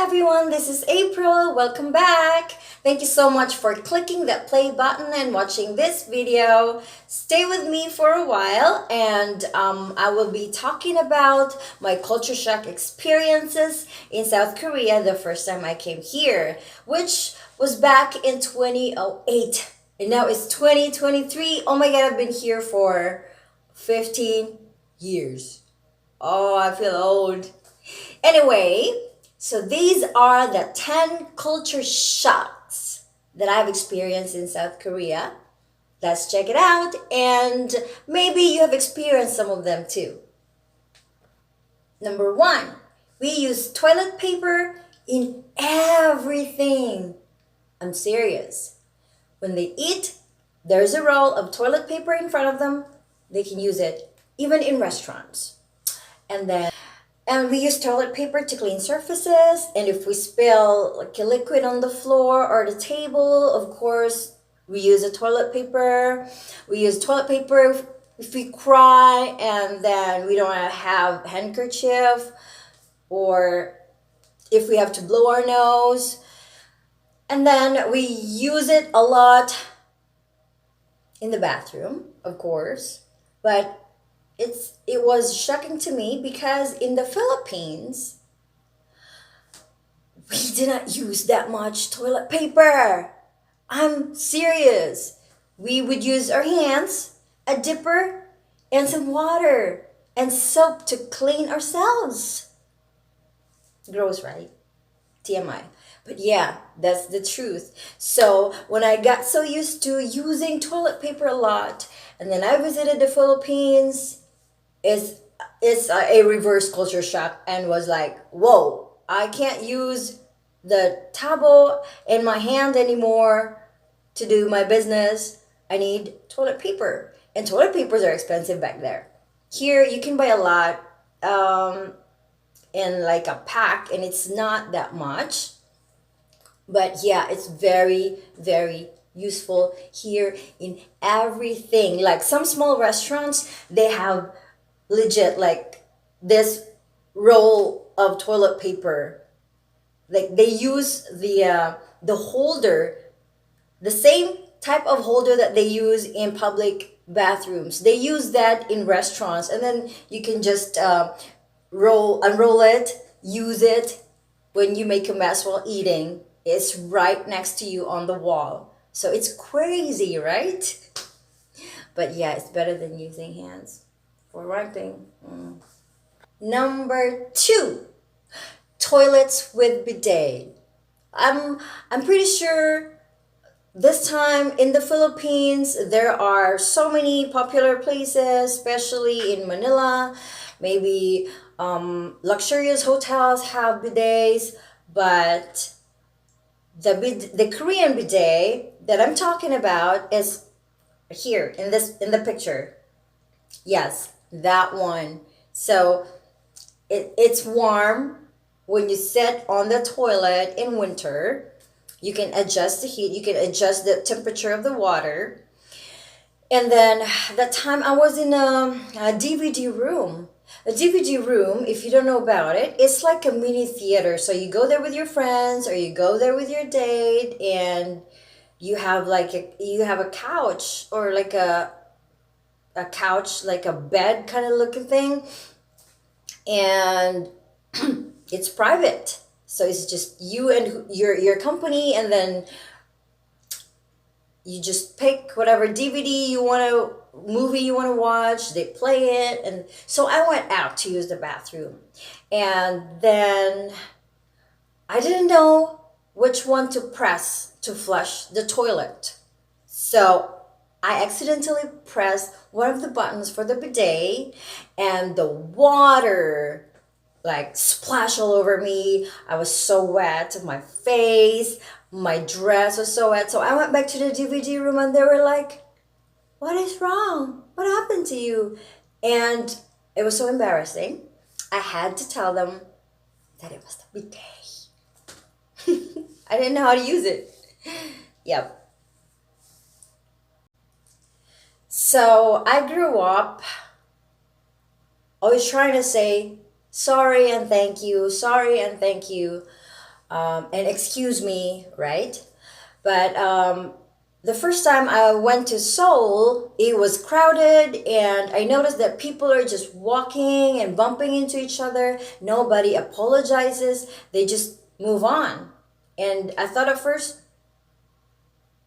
everyone, this is April. Welcome back. Thank you so much for clicking that play button and watching this video. Stay with me for a while and I will be talking about my culture shock experiences in South Korea the first time I came here, which was back in 2008. And now it's 2023. Oh my god, I've been here for 15 years. Oh, I feel old. Anyway, so these are the 10 culture shocks that I've experienced in South Korea. Let's check it out, and maybe you have experienced some of them too. Number one, we use toilet paper in everything. I'm serious. When they eat, there's a roll of toilet paper in front of them. They can use it even in restaurants. And we use toilet paper to clean surfaces. And if we spill like a liquid on the floor or the table, of course, we use a toilet paper. We use toilet paper if we cry and then we don't have handkerchief, or if we have to blow our nose. And then we use it a lot in the bathroom, of course. But it was shocking to me because in the Philippines, we did not use that much toilet paper. I'm serious. We would use our hands, a dipper, and some water and soap to clean ourselves. Gross, right? TMI. But yeah, that's the truth. So when I got so used to using toilet paper a lot, and then I visited the Philippines, it's a reverse culture shock and was like, whoa, I can't use the tabo in my hand anymore to do my business. I need toilet paper. And toilet papers are expensive back there. Here, you can buy a lot in like a pack, and it's not that much. But yeah, it's very, very useful here in everything. Like some small restaurants, they have legit like this roll of toilet paper. Like they use the holder, the same type of holder that they use in public bathrooms. They use that in restaurants, and then you can just unroll it, use it when you make a mess while eating. It's right next to you on the wall. So it's crazy, right? But yeah, it's better than using hands for wiping. Number two, toilets with bidet. I'm pretty sure this time in the Philippines there are so many popular places, especially in Manila. Maybe luxurious hotels have bidets, but the Korean bidet that I'm talking about is here in the picture. Yes, that one. So it's warm when you sit on the toilet in winter. You can adjust the heat, you can adjust the temperature of the water. And then that time I was in a DVD room. A DVD room, if you don't know about it, it's like a mini theater. So you go there with your friends or you go there with your date, and you have you have a couch, or like a couch, like a bed kind of looking thing, and it's private. So it's just you and your company, and then you just pick whatever DVD you want to, movie you want to watch, they play it. And so I went out to use the bathroom, and then I didn't know which one to press to flush the toilet. So I accidentally pressed one of the buttons for the bidet, and the water like splashed all over me. I was so wet, my face, my dress was so wet. So I went back to the DVD room, and they were like, what is wrong? What happened to you? And it was so embarrassing. I had to tell them that it was the bidet. I didn't know how to use it. Yep. So I grew up always trying to say sorry and thank you, sorry and thank you. and excuse me, right? But the first time I went to Seoul, it was crowded, and I noticed that people are just walking and bumping into each other. Nobody apologizes, they just move on. And I thought at first,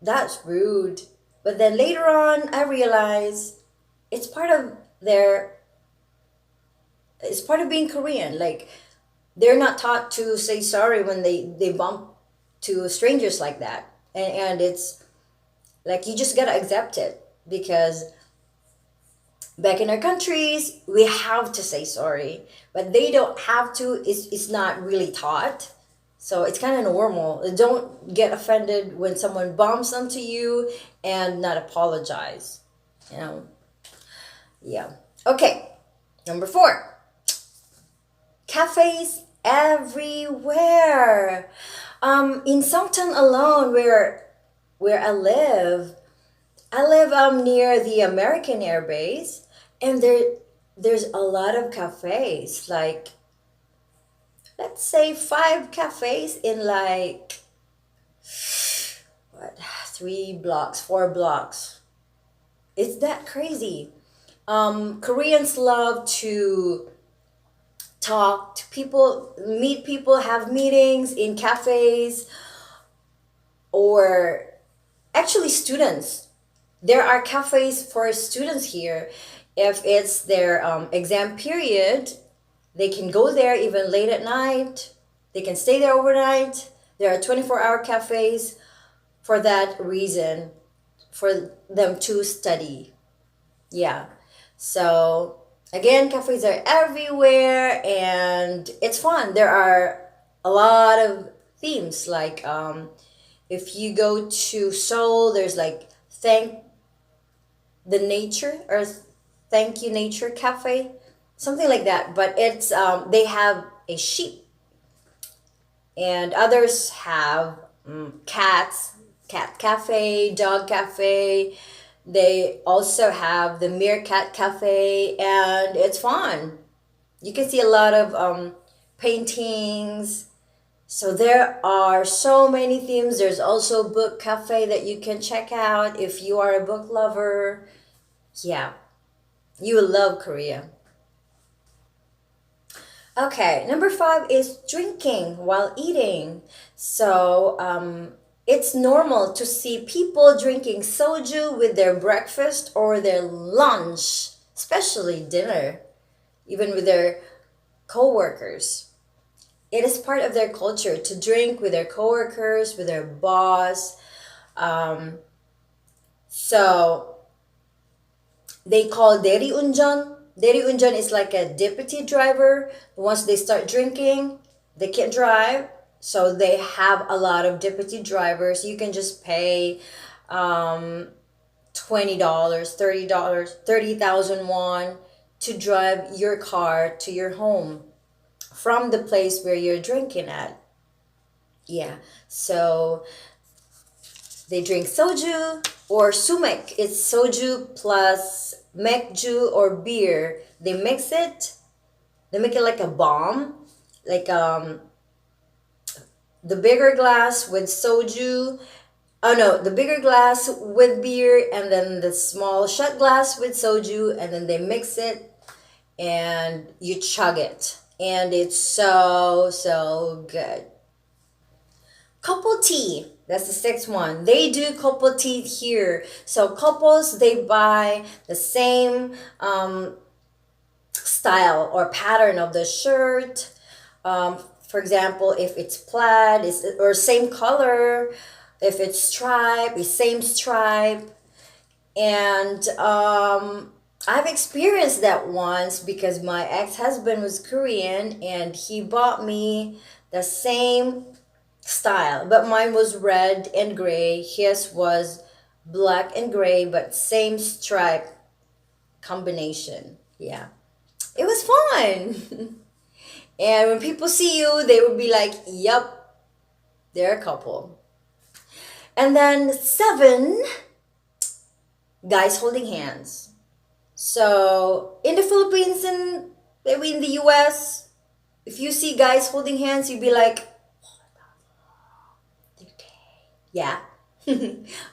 that's rude. But then later on, I realized it's part of their, it's part of being Korean. Like, they're not taught to say sorry when they bump to strangers like that. And it's like you just gotta accept it because back in our countries we have to say sorry, but they don't have to. It's not really taught, so it's kind of normal. Don't get offended when someone bumps onto you and not apologize, you know. Yeah. Okay, number 4, cafes everywhere. In Songtan alone, where I live near the American Air Base, and there's a lot of cafes. Like, let's say 5 cafes in like what, 3 blocks, 4 blocks. It's that crazy. Koreans love to talk to people, meet people, have meetings in cafes, or actually students. There are cafes for students here. If it's their exam period, they can go there even late at night. They can stay there overnight. There are 24-hour cafes for that reason, for them to study. Yeah. So again, cafes are everywhere and it's fun. There are a lot of themes. Like if you go to Seoul, there's like thank the nature or thank you nature cafe, something like that. But it's they have a sheep, and others have cats, cat cafe, dog cafe. They also have the meerkat cafe, and it's fun. You can see a lot of paintings. So there are so many themes. There's also book cafe that you can check out if you are a book lover. Yeah, you will love Korea. Okay, number 5 is drinking while eating. So it's normal to see people drinking soju with their breakfast or their lunch, especially dinner, even with their coworkers. It is part of their culture to drink with their coworkers, with their boss. Um, so they call deri unjan. Deri unjan is like a deputy driver. Once they start drinking, they can't drive. So they have a lot of deputy drivers. You can just pay um, $20, $30, 30,000 won to drive your car to your home from the place where you're drinking at. Yeah. So they drink soju or sumek. It's soju plus mekju or beer. They mix it. They make it like a bomb, like the bigger glass with soju. Oh no, the bigger glass with beer, and then the small shot glass with soju, and then they mix it and you chug it. And it's so good. Couple tea. That's the 6th one. They do couple tea here. So couples, they buy the same style or pattern of the shirt. For example, if it's plaid, it's, or same color. If it's stripe, it's same stripe. And I've experienced that once because my ex-husband was Korean and he bought me the same style, but mine was red and gray. His was black and gray, but same stripe combination. Yeah, it was fun. And when people see you, they would be like, "Yup, they're a couple." And then 7, guys holding hands. So in the Philippines and maybe in the US, if you see guys holding hands, you'd be like, Yeah.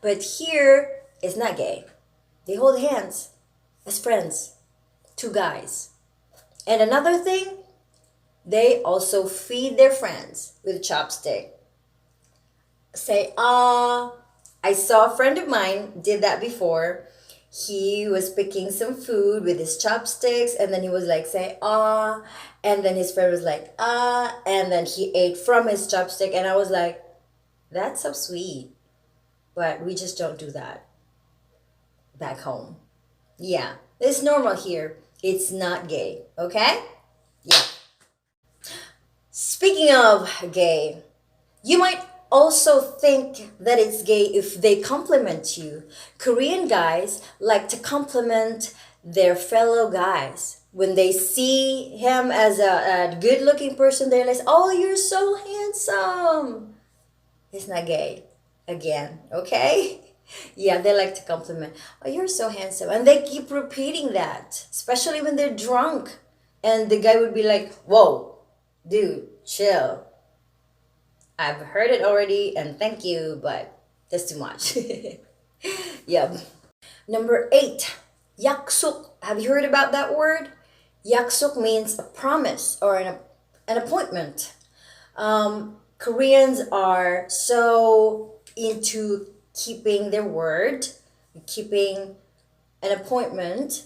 But here it's not gay. They hold hands as friends, two guys. And another thing, they also feed their friends with chopstick. Say, I saw a friend of mine did that before. He was picking some food with his chopsticks, and then he was like, say, and then his friend was like, and then he ate from his chopstick, and I was like, that's so sweet. But we just don't do that back home. Yeah, it's normal here. It's not gay, okay? Yeah. Speaking of gay, you might also think that it's gay if they compliment you. Korean guys like to compliment their fellow guys. When they see him as a good looking person, they're like, oh, you're so handsome. It's not gay. Again, okay? Yeah, they like to compliment. Oh, you're so handsome. And they keep repeating that, especially when they're drunk. And the guy would be like, whoa, dude, chill. I've heard it already and thank you, but that's too much. Yep. Number 8, yaksuk. Have you heard about that word? Yaksuk means a promise or an appointment. Koreans are so into keeping their word, keeping an appointment.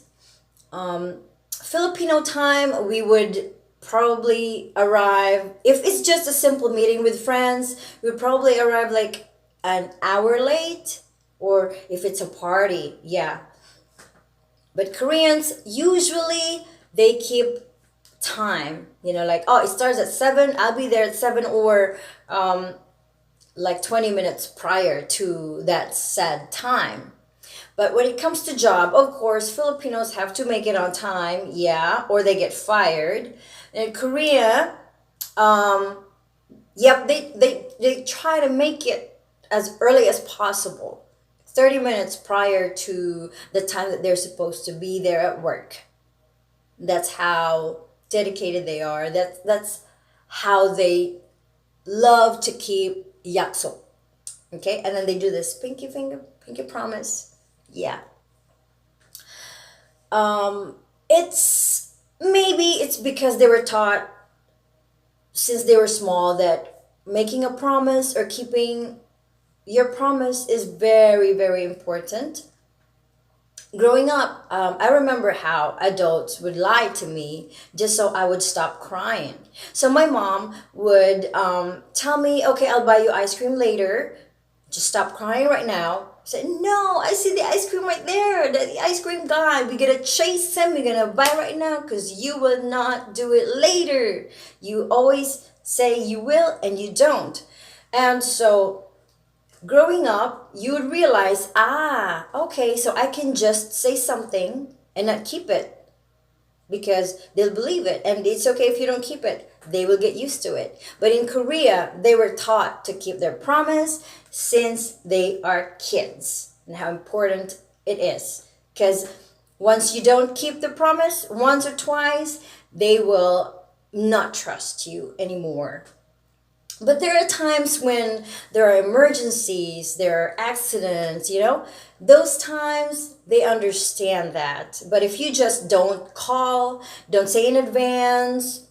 Filipino time, we would probably arrive, if it's just a simple meeting with friends, we would probably arrive like an hour late, or if it's a party, yeah. But Koreans usually they keep time, like, oh, it starts at 7, I'll be there at 7, or like 20 minutes prior to that said time. But when it comes to job, of course, Filipinos have to make it on time, yeah, or they get fired. In Korea, um, yep, they try to make it as early as possible, 30 minutes prior to the time that they're supposed to be there at work. That's how dedicated they are. That's how they love to keep yakso. Okay, and then they do this pinky finger, pinky promise. Yeah. It's maybe it's because they were taught since they were small that making a promise or keeping your promise is very, very important. Growing up, I remember how adults would lie to me just so I would stop crying. So my mom would tell me, okay, I'll buy you ice cream later. Just stop crying right now. I said, no, I see the ice cream right there. The ice cream guy. We're going to chase him. We're going to buy right now because you will not do it later. You always say you will and you don't. And so growing up, you would realize, okay, so I can just say something and not keep it because they'll believe it, and it's okay if you don't keep it. They will get used to it. But in Korea, they were taught to keep their promise since they are kids, and how important it is, because once you don't keep the promise once or twice, they will not trust you anymore. But there are times when there are emergencies, there are accidents, those times they understand that. But if you just don't call, don't say in advance,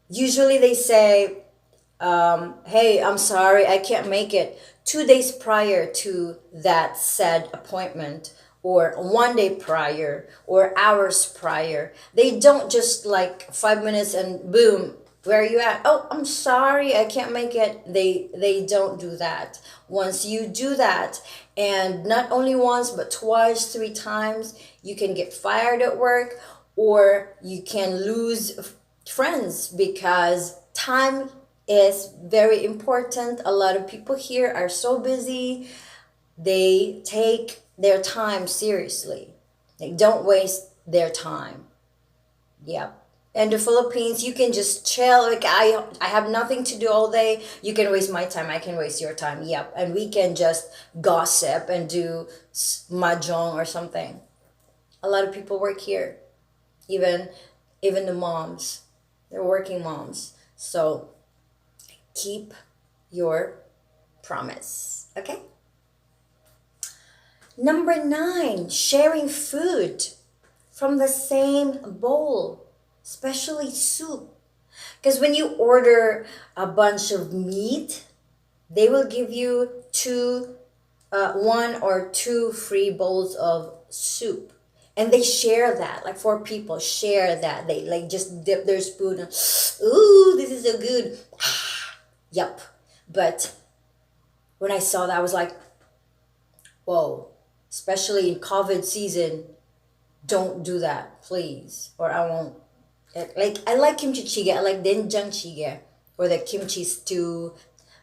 usually they say, hey, I'm sorry, I can't make it 2 days prior to that said appointment, or 1 day prior, or hours prior. They don't just like 5 minutes and boom, where are you at? Oh, I'm sorry, I can't make it. They don't do that. Once you do that, and not only once but twice, 3 times, you can get fired at work, or you can lose friends, because time is very important. A lot of people here are so busy, they take their time seriously. They don't waste their time. Yep. And the Philippines, you can just chill. Like, I have nothing to do all day. You can waste my time. I can waste your time. Yep. And we can just gossip and do mahjong or something. A lot of people work here. Even even the moms. They're working moms. So keep your Promise. Okay? Number 9, sharing food from the same bowl, especially soup. Because when you order a bunch of meat, they will give you one or two free bowls of soup. And they share that, like 4 people share that. They like just dip their spoon and, ooh, this is so good. Yup. But when I saw that, I was like, whoa, especially in COVID season, don't do that, please. Or I won't. Like, I like kimchi jjigae, I like doenjang jjigae, or the kimchi stew,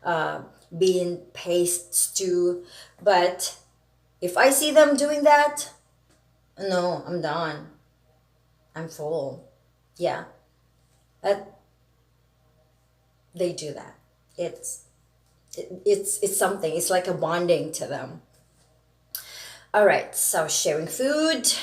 uh, bean paste stew. But if I see them doing that, no, I'm done. I'm full. Yeah, that they do that. It's it's something. It's like a bonding to them. All right, so sharing food.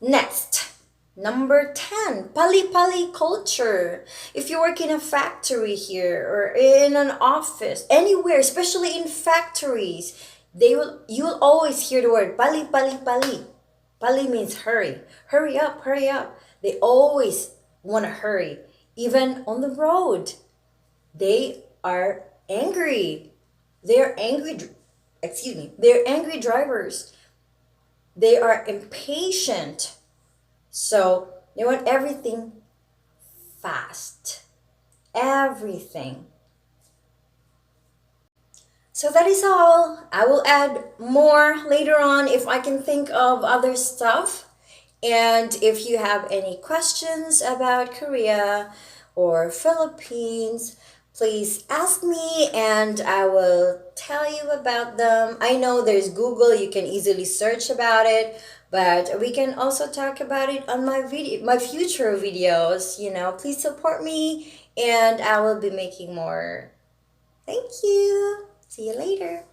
Next, number 10, pali pali culture. If you work in a factory here or in an office, anywhere, especially in factories, you will always hear the word pali pali pali. Pali means hurry. Hurry up, hurry up. They always want to hurry. Even on the road, they are angry. They're angry, excuse me, they're angry drivers. They are impatient. So they want everything fast. Everything. So that is all. I will add more later on if I can think of other stuff. And if you have any questions about Korea or Philippines, please ask me and I will tell you about them. I know there's Google, you can easily search about it, but we can also talk about it on my future videos. Please support me and I will be making more. Thank you. See you later.